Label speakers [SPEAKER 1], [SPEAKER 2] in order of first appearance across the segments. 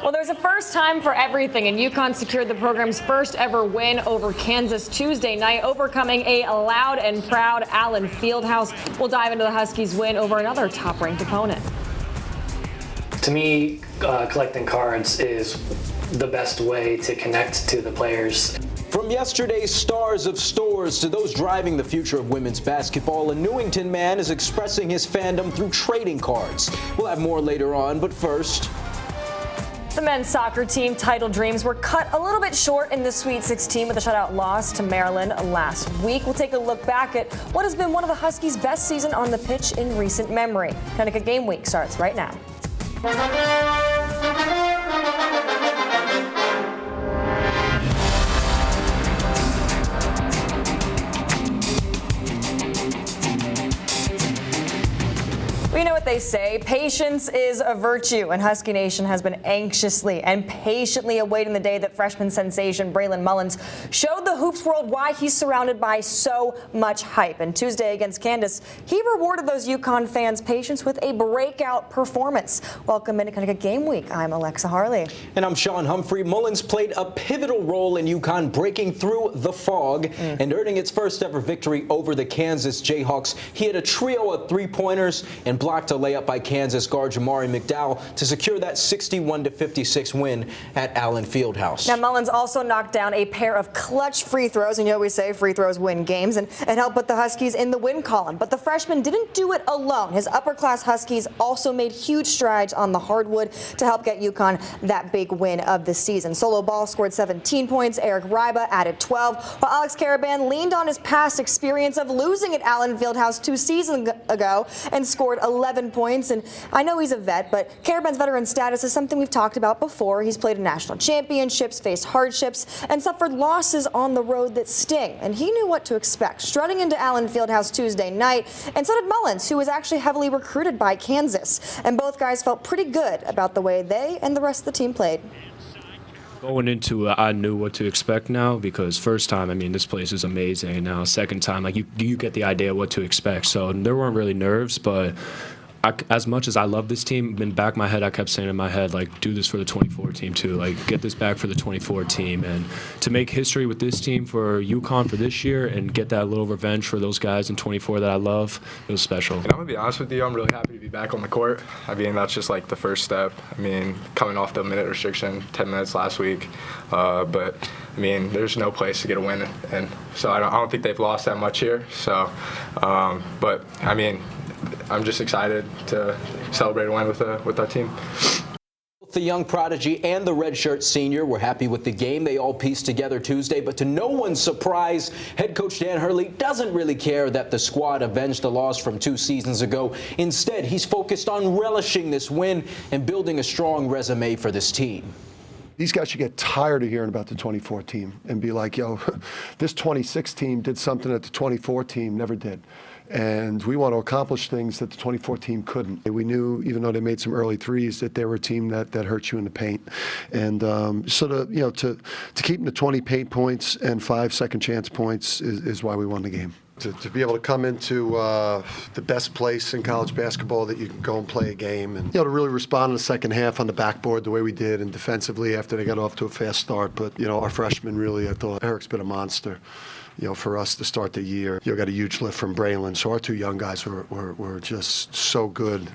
[SPEAKER 1] Well, there's a first time for everything, and UConn secured the program's first ever win over Kansas Tuesday night, overcoming a loud and proud Allen Fieldhouse. We'll dive into the Huskies' win over another top-ranked opponent.
[SPEAKER 2] To me, collecting cards is the best way to connect to the players.
[SPEAKER 3] From yesterday's stars of stores to those driving the future of women's basketball, a Newington man is expressing his fandom through trading cards. We'll have more later on, but first...
[SPEAKER 1] The men's soccer team title dreams were cut a little bit short in the Sweet 16 with a shutout loss to Maryland last week. We'll take a look back at what has been one of the Huskies' best season on the pitch in recent memory. Connecticut Game Week starts right now. We know what they say, patience is a virtue, and Husky Nation has been anxiously and patiently awaiting the day that freshman sensation Braylon Mullins showed the hoops world why he's surrounded by so much hype. And Tuesday against Kansas, he rewarded those UConn fans' patience with a breakout performance. Welcome into Connecticut Game Week. I'm Alexa Harley.
[SPEAKER 3] And I'm Sean Humphrey. Mullins played a pivotal role in UConn breaking through the fog and earning its first ever victory over the Kansas Jayhawks. He had a trio of three-pointers and blocked a layup by Kansas guard Jamari McDowell to secure that 61-56 win at Allen Fieldhouse.
[SPEAKER 1] Now, Mullins also knocked down a pair of clutch free throws, and you always say free throws win games, and helped put the Huskies in the win column. But the freshman didn't do it alone. His upper-class Huskies also made huge strides on the hardwood to help get UConn that big win of the season. Solo Ball scored 17 points. Eric Ryba added 12, while Alex Caraban leaned on his past experience of losing at Allen Fieldhouse 2 seasons ago and scored 11 points. And I know he's a vet, but Caraban's veteran status is something we've talked about before. He's played in national championships, faced hardships, and suffered losses on the road that sting. And he knew what to expect, strutting into Allen Fieldhouse Tuesday night. And so did Mullins, who was actually heavily recruited by Kansas. And both guys felt pretty good about the way they and the rest of the team played.
[SPEAKER 4] Going into it, I knew what to expect now because first time, I mean, this place is amazing. And now second time, like you get the idea what to expect. So there weren't really nerves, but as much as I love this team, in the back of my head, I kept saying in my head, like, do this for the 24 team too. Like, get this back for the 24 team. And to make history with this team for UConn for this year and get that little revenge for those guys in 24 that I love, it was special.
[SPEAKER 5] And I'm going to be honest with you, I'm really happy to be back on the court. I mean, that's just like the first step. I mean, coming off the minute restriction, 10 minutes last week. But, I mean, there's no place to get a win. And so I don't think they've lost that much here. So, but, I mean, I'm just excited to celebrate a win with our team.
[SPEAKER 3] The young prodigy and the redshirt senior were happy with the game they all pieced together Tuesday, but to no one's surprise, head coach Dan Hurley doesn't really care that the squad avenged the loss from 2 seasons ago. Instead, he's focused on relishing this win and building a strong resume for this team.
[SPEAKER 6] These guys should get tired of hearing about the 24 team and be like, yo, this 26 team did something that the 24 team never did. And we want to accomplish things that the 24 team couldn't. We knew, even though they made some early threes, that they were a team that hurt you in the paint. And so to keep them to 20 paint points and 5 second chance points is why we won the game. To be able to come into the best place in college basketball that you can go and play a game, and to really respond in the second half on the backboard the way we did, and defensively after they got off to a fast start. But our freshmen really, I thought Eric's been a monster. For us to start the year, got a huge lift from Braylon. So our 2 young guys were just so good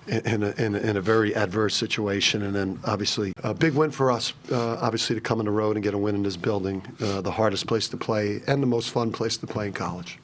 [SPEAKER 6] in a very adverse situation. And then obviously a big win for us, obviously to come on the road and get a win in this building, the hardest place to play and the most fun place to play in college.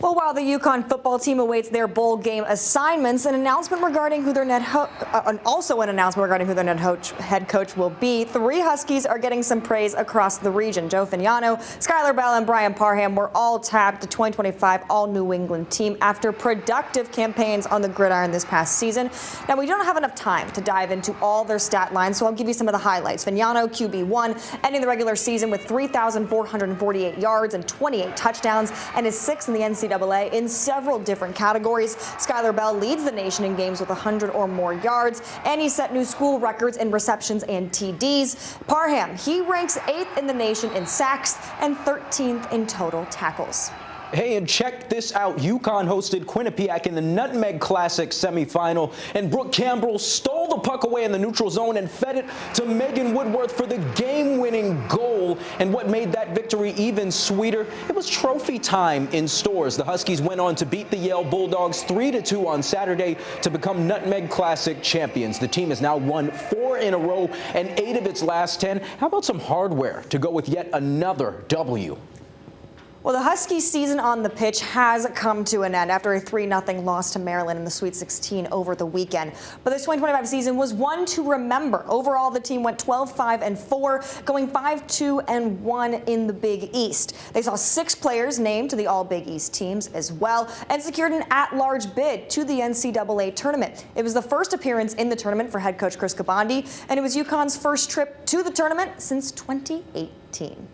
[SPEAKER 1] Well, while the UConn football team awaits their bowl game assignments, an announcement regarding who their head coach will be, 3 Huskies are getting some praise across the region. Joe Fignano, Skylar Bell, and Brian Parham were all tapped the 2025 All-New England team after productive campaigns on the gridiron this past season. Now, we don't have enough time to dive into all their stat lines, so I'll give you some of the highlights. Fignano, QB1, ending the regular season with 3,448 yards and 28 touchdowns, and is 6th in the NCAA in several different categories. Skylar Bell leads the nation in games with 100 or more yards, and he set new school records in receptions and TDs. Parham, he ranks 8th in the nation in sacks and 13th in total tackles.
[SPEAKER 3] Hey, and check this out. UConn hosted Quinnipiac in the Nutmeg Classic semifinal, and Brooke Campbell stole the puck away in the neutral zone and fed it to Megan Woodworth for the game-winning goal. And what made that victory even sweeter, it was trophy time in stores. The Huskies went on to beat the Yale Bulldogs 3-2 on Saturday to become Nutmeg Classic champions. The team has now won 4 in a row and 8 of its last 10. How about some hardware to go with yet another W?
[SPEAKER 1] Well, the Huskies' season on the pitch has come to an end after a 3-0 loss to Maryland in the Sweet 16 over the weekend. But this 2025 season was one to remember. Overall, the team went 12-5-4, going 5-2-1 in the Big East. They saw 6 players named to the All Big East teams as well and secured an at-large bid to the NCAA tournament. It was the first appearance in the tournament for head coach Chris Kabandi, and it was UConn's first trip to the tournament since 2018.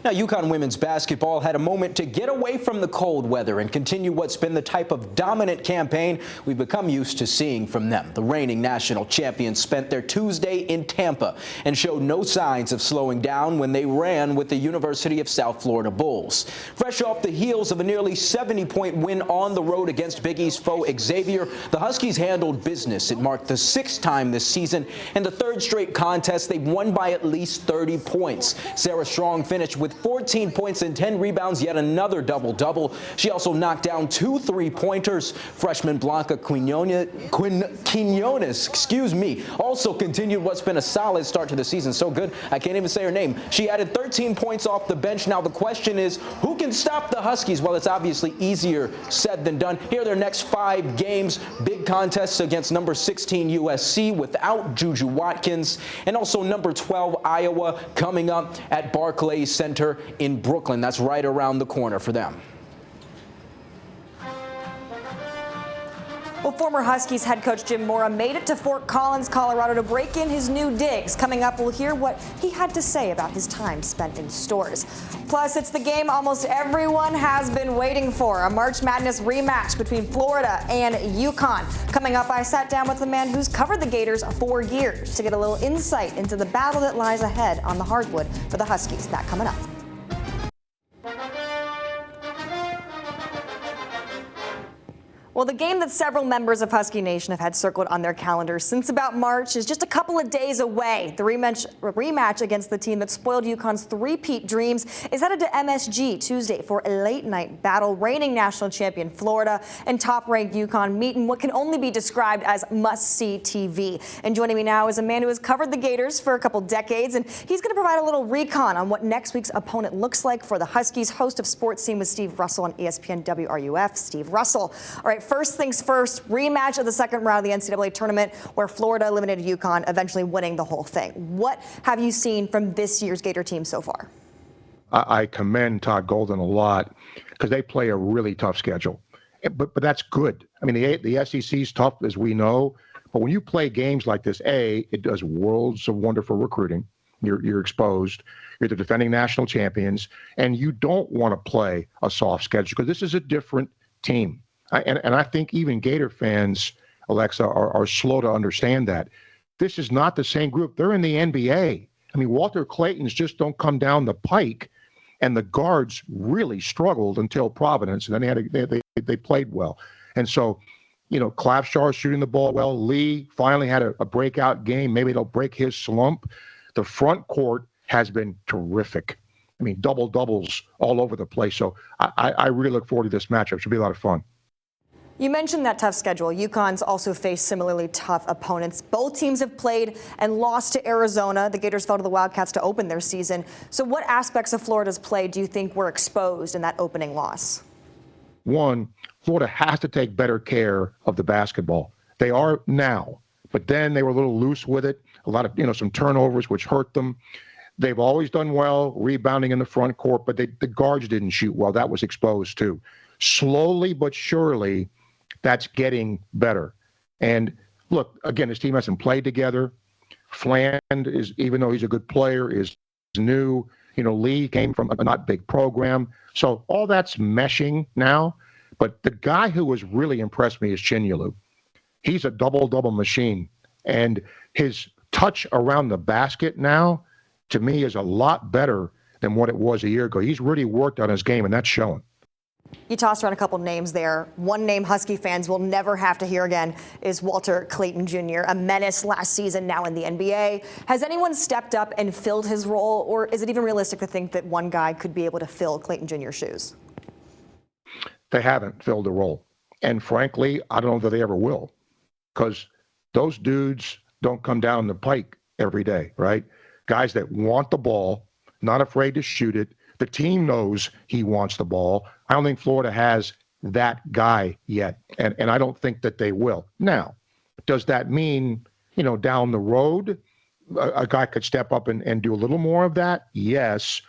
[SPEAKER 3] Now, UConn women's basketball had a moment to get away from the cold weather and continue what's been the type of dominant campaign we've become used to seeing from them. The reigning national champions spent their Tuesday in Tampa and showed no signs of slowing down when they ran with the University of South Florida Bulls. Fresh off the heels of a nearly 70-point win on the road against Big East foe Xavier, the Huskies handled business. It marked the 6th time this season and the 3rd straight contest they've won by at least 30 points. Sarah Strong finished with 14 points and 10 rebounds, yet another double-double. She also knocked down 2 3-pointers. Freshman Blanca Quinones, also continued what's been a solid start to the season. So good, I can't even say her name. She added 13 points off the bench. Now the question is, who can stop the Huskies? Well, it's obviously easier said than done. Here are their next 5 games. Big contests against number 16 USC without Juju Watkins, and also number 12 Iowa coming up at Barclays Center in Brooklyn. That's right around the corner for them.
[SPEAKER 1] Well, former Huskies head coach Jim Mora made it to Fort Collins, Colorado to break in his new digs. Coming up, we'll hear what he had to say about his time spent in stores. Plus, it's the game almost everyone has been waiting for, a March Madness rematch between Florida and UConn. Coming up, I sat down with the man who's covered the Gators for years to get a little insight into the battle that lies ahead on the hardwood for the Huskies. That coming up. Well, the game that several members of Husky Nation have had circled on their calendars since about March is just a couple of days away. The rematch against the team that spoiled UConn's three-peat dreams is headed to MSG Tuesday for a late-night battle. Reigning national champion Florida and top-ranked UConn meet in what can only be described as must-see TV. And joining me now is a man who has covered the Gators for a couple decades, and he's going to provide a little recon on what next week's opponent looks like for the Huskies. Host of Sports Scene with Steve Russell on ESPN WRUF, Steve Russell. All right, first things first, rematch of the second round of the NCAA tournament where Florida eliminated UConn, eventually winning the whole thing. What have you seen from this year's Gator team so far?
[SPEAKER 7] I commend Todd Golden a lot because they play a really tough schedule. But that's good. I mean, the SEC is tough, as we know. But when you play games like this, it does worlds of wonderful recruiting. You're exposed. You're the defending national champions. And you don't want to play a soft schedule because this is a different team. And I think even Gator fans, Alexa, are slow to understand that. This is not the same group. They're in the NBA. I mean, Walter Clayton's just don't come down the pike. And the guards really struggled until Providence. And then they played well. And so, Klapshar's shooting the ball well. Lee finally had a breakout game. Maybe they'll break his slump. The front court has been terrific. I mean, double-doubles all over the place. So I really look forward to this matchup. It should be a lot of fun.
[SPEAKER 1] You mentioned that tough schedule. UConn's also faced similarly tough opponents. Both teams have played and lost to Arizona. The Gators fell to the Wildcats to open their season. So what aspects of Florida's play do you think were exposed in that opening loss?
[SPEAKER 7] One, Florida has to take better care of the basketball. They are now, but then they were a little loose with it. A lot of, some turnovers, which hurt them. They've always done well rebounding in the front court, but the guards didn't shoot well. That was exposed too. Slowly but surely, that's getting better. And look, again, this team hasn't played together. Fland is, even though he's a good player, is new. Lee came from a not big program. So all that's meshing now. But the guy who has really impressed me is Chinyelu. He's a double-double machine. And his touch around the basket now to me, is a lot better than what it was a year ago. He's really worked on his game, and that's showing.
[SPEAKER 1] You tossed around a couple names there. One name Husky fans will never have to hear again is Walter Clayton Jr., a menace last season, now in the NBA. Has anyone stepped up and filled his role, or is it even realistic to think that one guy could be able to fill Clayton Jr.'s shoes?
[SPEAKER 7] They haven't filled the role. And frankly, I don't know that they ever will, because those dudes don't come down the pike every day, right? Guys that want the ball, not afraid to shoot it. The team knows he wants the ball. I don't think Florida has that guy yet, and I don't think that they will. Now, does that mean, down the road, a guy could step up and do a little more of that? Yes.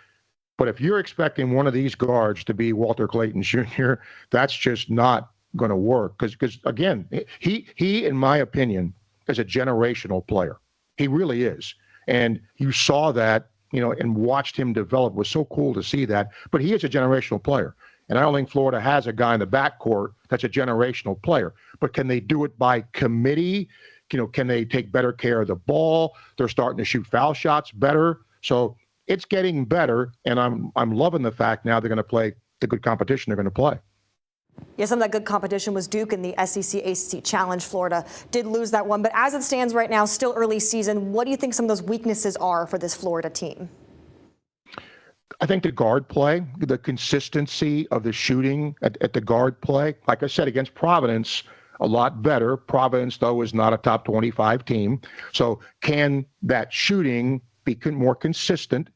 [SPEAKER 7] But if you're expecting one of these guards to be Walter Clayton Jr., that's just not going to work. Because again, he, in my opinion, is a generational player. He really is. And you saw that, and watched him develop. It was so cool to see that. But he is a generational player. And I don't think Florida has a guy in the backcourt that's a generational player. But can they do it by committee? Can they take better care of the ball? They're starting to shoot foul shots better. So it's getting better. And I'm loving the fact now they're going to play the good competition they're going to play.
[SPEAKER 1] Yeah, some of that good competition was Duke in the SEC ACC Challenge. Florida did lose that one. But as it stands right now, still early season, what do you think some of those weaknesses are for this Florida team?
[SPEAKER 7] I think the guard play, the consistency of the shooting at the guard play, like I said, against Providence, a lot better. Providence, though, is not a top 25 team. So can that shooting be more consistent?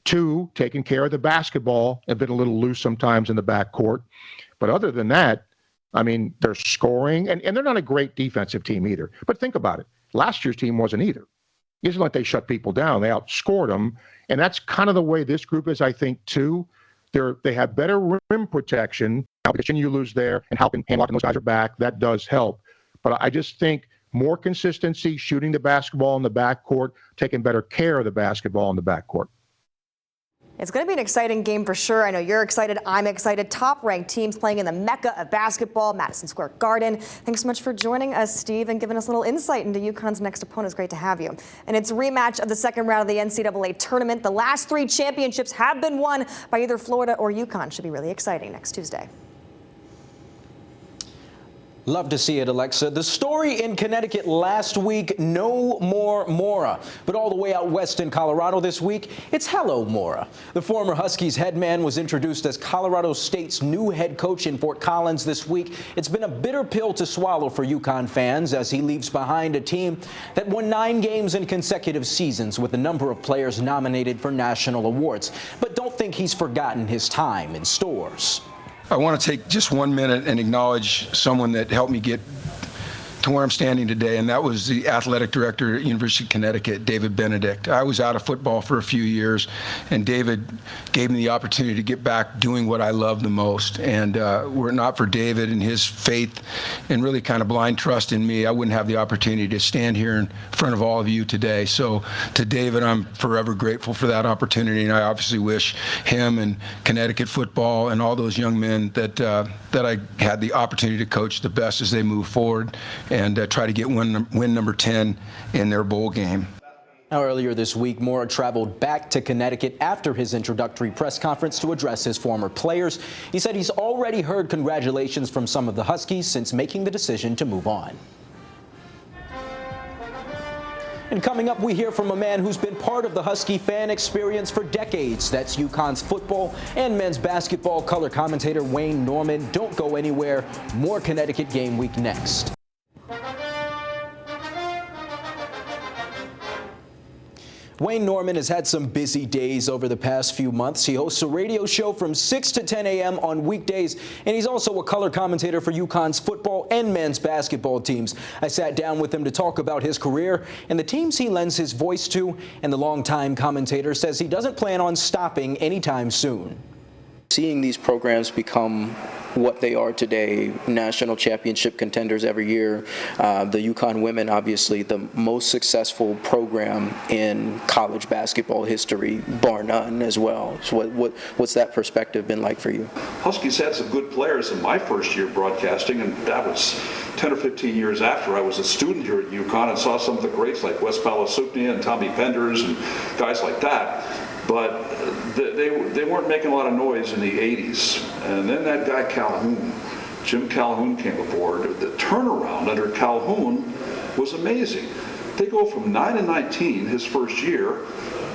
[SPEAKER 7] 2, taking care of the basketball, a bit a little loose sometimes in the backcourt. But other than that, I mean, they're scoring, and they're not a great defensive team either. But think about it. Last year's team wasn't either. It isn't like they shut people down. They outscored them. And that's kind of the way this group is, I think, too. They have better rim protection. Now, because you lose there, and helping hand locking those guys are back, that does help. But I just think more consistency, shooting the basketball in the backcourt, taking better care of the basketball in the backcourt.
[SPEAKER 1] It's going to be an exciting game for sure. I know you're excited. I'm excited. Top-ranked teams playing in the mecca of basketball, Madison Square Garden. Thanks so much for joining us, Steve, and giving us a little insight into UConn's next opponent. It's great to have you. And it's a rematch of the second round of the NCAA tournament. The last 3 championships have been won by either Florida or UConn. Should be really exciting next Tuesday.
[SPEAKER 3] Love to see it, Alexa. The story in Connecticut last week, no more Mora. But all the way out west in Colorado this week, it's hello Mora. The former Huskies head man was introduced as Colorado State's new head coach in Fort Collins this week. It's been a bitter pill to swallow for UConn fans as he leaves behind a team that won 9 games in consecutive seasons with a number of players nominated for national awards. But don't think he's forgotten his time in stores.
[SPEAKER 8] I want to take just 1 minute and acknowledge someone that helped me get to where I'm standing today, and that was the athletic director at University of Connecticut, David Benedict. I was out of football for a few years, and David gave me the opportunity to get back doing what I love the most. And were it not for David and his faith and really kind of blind trust in me, I wouldn't have the opportunity to stand here in front of all of you today. So to David, I'm forever grateful for that opportunity, and I obviously wish him and Connecticut football and all those young men that I had the opportunity to coach the best as they move forward and try to get win number 10 in their bowl game.
[SPEAKER 3] Now, earlier this week, Mora traveled back to Connecticut after his introductory press conference to address his former players. He said he's already heard congratulations from some of the Huskies since making the decision to move on. And coming up, we hear from a man who's been part of the Husky fan experience for decades. That's UConn's football and men's basketball color commentator Wayne Norman. Don't go anywhere. More Connecticut Game Week next. Wayne Norman has had some busy days over the past few months. He hosts a radio show from 6 to 10 a.m. on weekdays, and he's also a color commentator for UConn's football and men's basketball teams. I sat down with him to talk about his career and the teams he lends his voice to, and the longtime commentator says he doesn't plan on stopping anytime soon. Seeing these programs become what they are today, national championship contenders every year. The UConn women, obviously, the most successful program in college basketball history, bar none, as well. So what's that perspective been like for you?
[SPEAKER 9] Huskies had some good players in my first year broadcasting, and that was 10 or 15 years after I was a student here at UConn and saw some of the greats like Wes Palasuknia and Tommy Penders and guys like that. But they weren't making a lot of noise in the 80s. And then that guy Calhoun, Jim Calhoun, came aboard. The turnaround under Calhoun was amazing. They go from 9-19 his first year.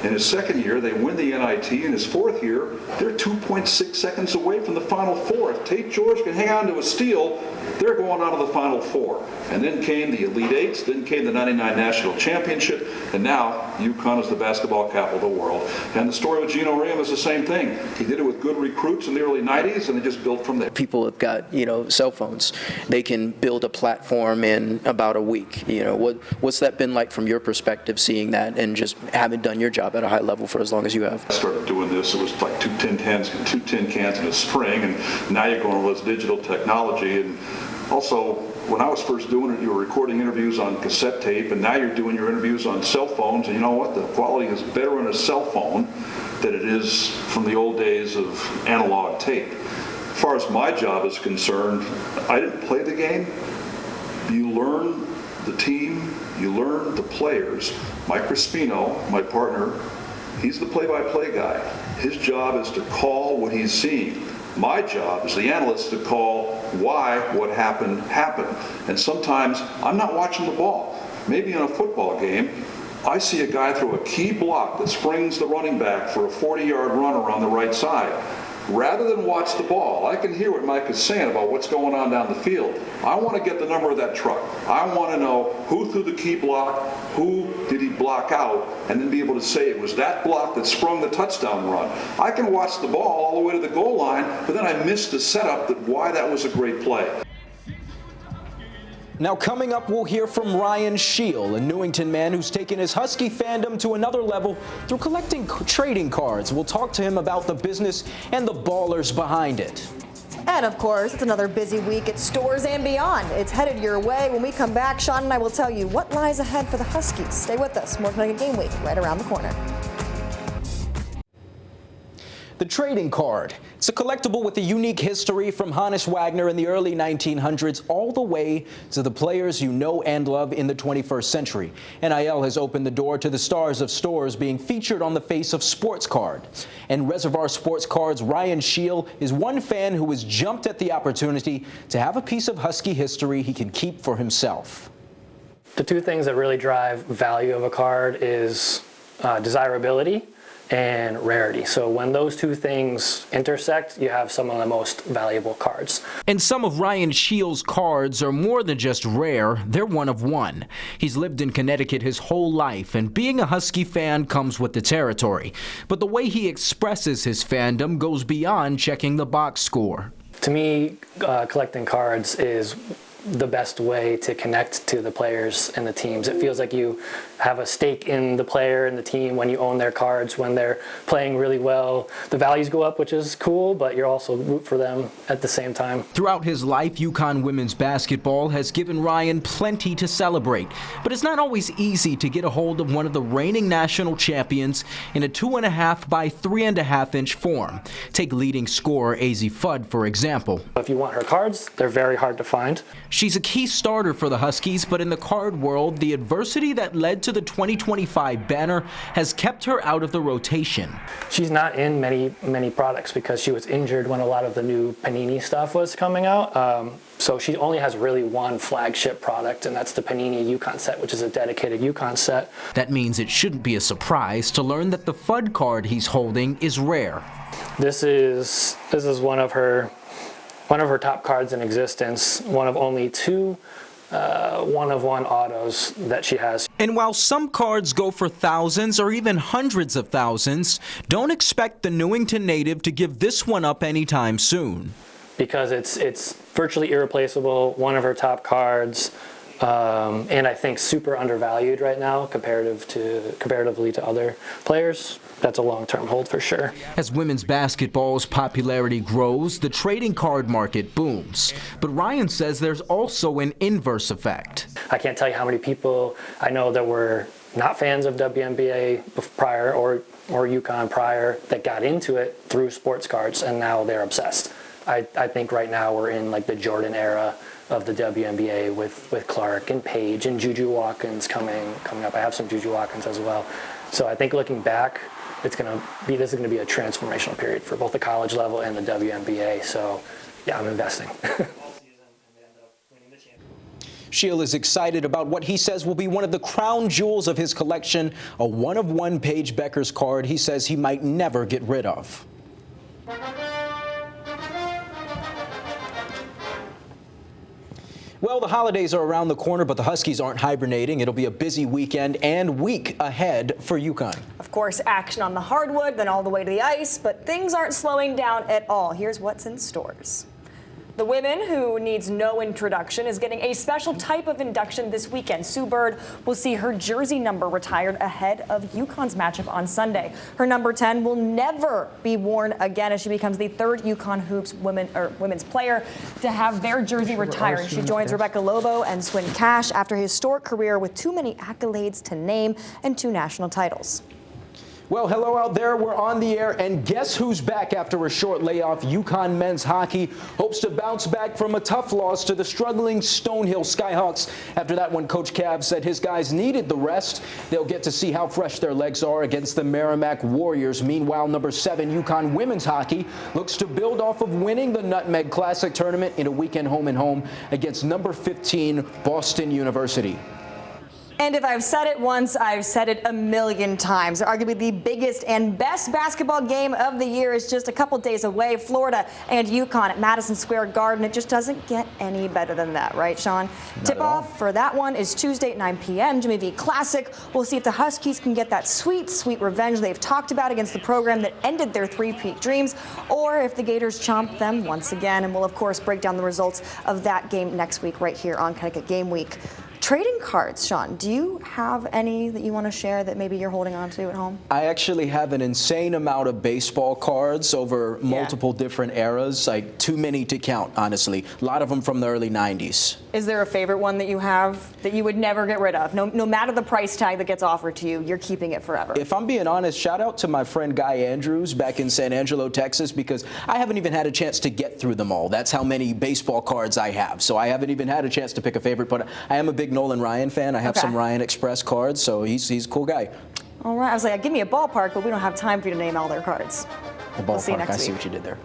[SPEAKER 9] In his second year, they win the NIT. In his fourth year, they're 2.6 seconds away from the Final Four. If Tate George can hang on to a steal, they're going on to the Final Four. And then came the Elite Eights, then came the 99 National Championship, and now UConn is the basketball capital of the world. And the story with Gino Riem is the same thing. He did it with good recruits in the early 90s, and they just built from there.
[SPEAKER 3] People have got, cell phones. They can build a platform in about a week. What's that been like from your perspective, seeing that and just having done your job at a high level for as long as you have?
[SPEAKER 9] I started doing this, it was like two tin cans in a string, and now you're going with digital technology. And also, when I was first doing it, you were recording interviews on cassette tape, and now you're doing your interviews on cell phones, and you know what? The quality is better on a cell phone than it is from the old days of analog tape. As far as my job is concerned, I didn't play the game. You learn the team, you learn the players. Mike Crispino, my partner, he's the play-by-play guy. His job is to call what he's seeing. My job as the analyst to call why what happened. And sometimes I'm not watching the ball. Maybe in a football game, I see a guy throw a key block that springs the running back for a 40-yard run around the right side. Rather than watch the ball, I can hear what Mike is saying about what's going on down the field. I want to get the number of that truck. I want to know who threw the key block, who did he block out, and then be able to say it was that block that sprung the touchdown run. I can watch the ball all the way to the goal line, but then I missed the setup that why that was a great play.
[SPEAKER 3] Now, coming up, we'll hear from Ryan Scheel, a Newington man who's taken his Husky fandom to another level through collecting trading cards. We'll talk to him about the business and the ballers behind it.
[SPEAKER 1] And of course, it's another busy week at Stores and Beyond. It's headed your way. When we come back, Sean and I will tell you what lies ahead for the Huskies. Stay with us. More Connecticut Game Week right around the corner.
[SPEAKER 3] The trading card. It's a collectible with a unique history from Hannes Wagner in the early 1900s all the way to the players you know and love in the 21st century. NIL has opened the door to the stars of Stores being featured on the face of sports card. And Reservoir Sports Cards' Ryan Scheel is one fan who has jumped at the opportunity to have a piece of Husky history he can keep for himself.
[SPEAKER 2] The two things that really drive value of a card is desirability and rarity. So when those two things intersect, you have some of the most valuable cards.
[SPEAKER 3] And some of Ryan Scheel's cards are more than just rare, they're one of one. He's lived in Connecticut his whole life, and being a Husky fan comes with the territory. But the way he expresses his fandom goes beyond checking the box score.
[SPEAKER 2] To me, collecting cards is the best way to connect to the players and the teams. It feels like you have a stake in the player and the team when you own their cards, when they're playing really well. The values go up, which is cool, but you're also root for them at the same time.
[SPEAKER 3] Throughout his life, UConn women's basketball has given Ryan plenty to celebrate, but it's not always easy to get a hold of one of the reigning national champions in a 2.5 by 3.5 inch form. Take leading scorer Azzi Fudd, for example.
[SPEAKER 2] If you want her cards, they're very hard to find.
[SPEAKER 3] She's a key starter for the Huskies, but in the card world, the adversity that led to the 2025 banner has kept her out of the rotation.
[SPEAKER 2] She's not in many products because she was injured when a lot of the new Panini stuff was coming out. So she only has really one flagship product, and that's the Panini UConn set, which is a dedicated UConn set.
[SPEAKER 3] That means it shouldn't be a surprise to learn that the Fudd card he's holding is rare.
[SPEAKER 2] This is one of her top cards in existence, one of only two one-of-one autos that she has.
[SPEAKER 3] And while some cards go for thousands or even hundreds of thousands, don't expect the Newington native to give this one up anytime soon.
[SPEAKER 2] Because it's virtually irreplaceable, one of her top cards. and I think super undervalued right now comparatively to other players. That's a long-term hold for sure.
[SPEAKER 3] As women's basketball's popularity grows, the trading card market booms. But Ryan says there's also an inverse effect.
[SPEAKER 2] I can't tell you how many people I know that were not fans of WNBA prior or UConn prior that got into it through sports cards, and now they're obsessed. I think right now we're in like the Jordan era of the WNBA with Clark and Paige and Juju Watkins coming up. I have some Juju Watkins as well. So I think looking back, this is going to be a transformational period for both the college level and the WNBA. So yeah, I'm investing.
[SPEAKER 3] Sheil is excited about what he says will be one of the crown jewels of his collection, a one-of-one Paige Bueckers card he says he might never get rid of. Well, the holidays are around the corner, but the Huskies aren't hibernating. It'll be a busy weekend and week ahead for UConn.
[SPEAKER 1] Of course, action on the hardwood, then all the way to the ice, but things aren't slowing down at all. Here's what's in stores. The women, who needs no introduction, is getting a special type of induction this weekend. Sue Bird will see her jersey number retired ahead of UConn's matchup on Sunday. Her number 10 will never be worn again as she becomes the third UConn Hoops women's player to have their jersey retired. She joins Rebecca Lobo and Swin Cash after a historic career with too many accolades to name and 2 national titles.
[SPEAKER 3] Well, hello out there. We're on the air, and guess who's back after a short layoff? UConn men's hockey hopes to bounce back from a tough loss to the struggling Stonehill Skyhawks. After that one, Coach Cav said his guys needed the rest. They'll get to see how fresh their legs are against the Merrimack Warriors. Meanwhile, number 7 UConn women's hockey looks to build off of winning the Nutmeg Classic tournament in a weekend home-and-home against number 15 Boston University.
[SPEAKER 1] And if I've said it once, I've said it a million times. Arguably the biggest and best basketball game of the year is just a couple days away. Florida and UConn at Madison Square Garden. It just doesn't get any better than that, right, Sean? Tip-off for that one is Tuesday at 9 p.m. Jimmy V Classic. We'll see if the Huskies can get that sweet, sweet revenge they've talked about against the program that ended their three-peat dreams, or if the Gators chomp them once again. And we'll, of course, break down the results of that game next week right here on Connecticut Game Week. Trading cards, Sean, do you have any that you want to share that maybe you're holding on to at home?
[SPEAKER 3] I actually have an insane amount of baseball cards over multiple different eras, like too many to count, honestly. A lot of them from the early 90s.
[SPEAKER 1] Is there a favorite one that you have that you would never get rid of? No matter the price tag that gets offered to you, you're keeping it forever.
[SPEAKER 3] If I'm being honest, shout out to my friend Guy Andrews back in San Angelo, Texas, because I haven't even had a chance to get through them all. That's how many baseball cards I have. So I haven't even had a chance to pick a favorite, but I am a big Nolan Ryan fan. I have some Ryan Express cards, so he's a cool guy.
[SPEAKER 1] All right. I was like, give me a ballpark, but we don't have time for you to name all their cards.
[SPEAKER 3] The ballpark,
[SPEAKER 1] We'll see you next week.
[SPEAKER 3] I see what you did there.